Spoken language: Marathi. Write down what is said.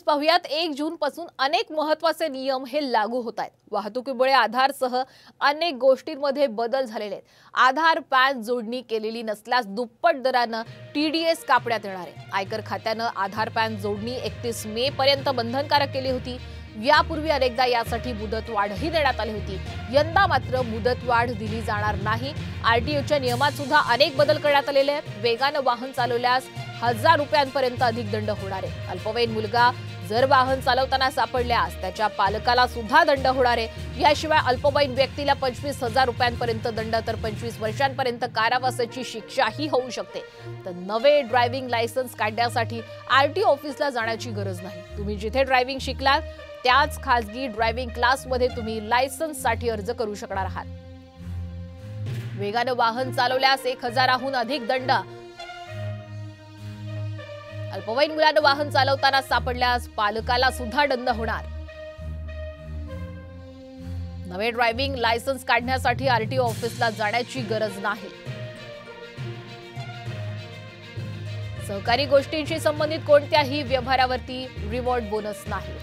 पाहुयात 1 जून पासून अनेक महत्त्वाचे नियम हे लागू होत आहेत। वाहतुकीमुळे आधारसह अनेक गोष्टींमध्ये बदल झालेले आहेत। आधार पॅन जोडणी केलेली नसल्यास दुप्पट दराने टीडीएस कापण्यात येणार आहे। आयकर खात्याने आधार पॅन जोडणी 31 मे पर्यंत बंधनकारक केली होती। यापूर्वी अनेकदा यासाठी मुदतवाढही देण्यात आली होती। यंदा मात्र मुदतवाढ दिली जाणार नाही। आरटीओच्या नियमात सुद्धा अनेक बदल करण्यात आलेले आहेत। वेगाने वाहन चालवल्यास 1000 रुपयांपर्यंत अधिक दंड होणार आहे। अल्पवयीन मुलगा जर वाहन चालवताना सापडल्यास त्याच्या पालकाला सुद्धा दंड होणार आहे। याशिवाय अल्पवयीन व्यक्तीला 25,000 रुपयांपर्यंत दंड तर 25 वर्षांपर्यंत कारावासाची शिक्षाही होऊ शकते। तर नवे ड्रायव्हिंग लायसन्स काढण्यासाठी आरटीओ ऑफिसला जाण्याची गरज नाही। तुम्ही जिथे ड्रायव्हिंग शिकलात त्याच खासगी ड्रायव्हिंग क्लासमध्ये तुम्ही लायसन्ससाठी अर्ज करू शकणार आहात। वेगाने वाहन चालवल्यास 1000हून अधिक दंड। अल्पवयीन मुलाने वाहन चालवताना सापडल्यास पालकाला सुद्धा दंड होणार। नवे ड्रायव्हिंग लायसन्स काढण्यासाठी आरटीओ ऑफिसला जाण्याची गरज नाही। सहकारी गोष्टींशी संबंधित कोणत्याही व्यवहारावरती रिवॉर्ड बोनस नाही।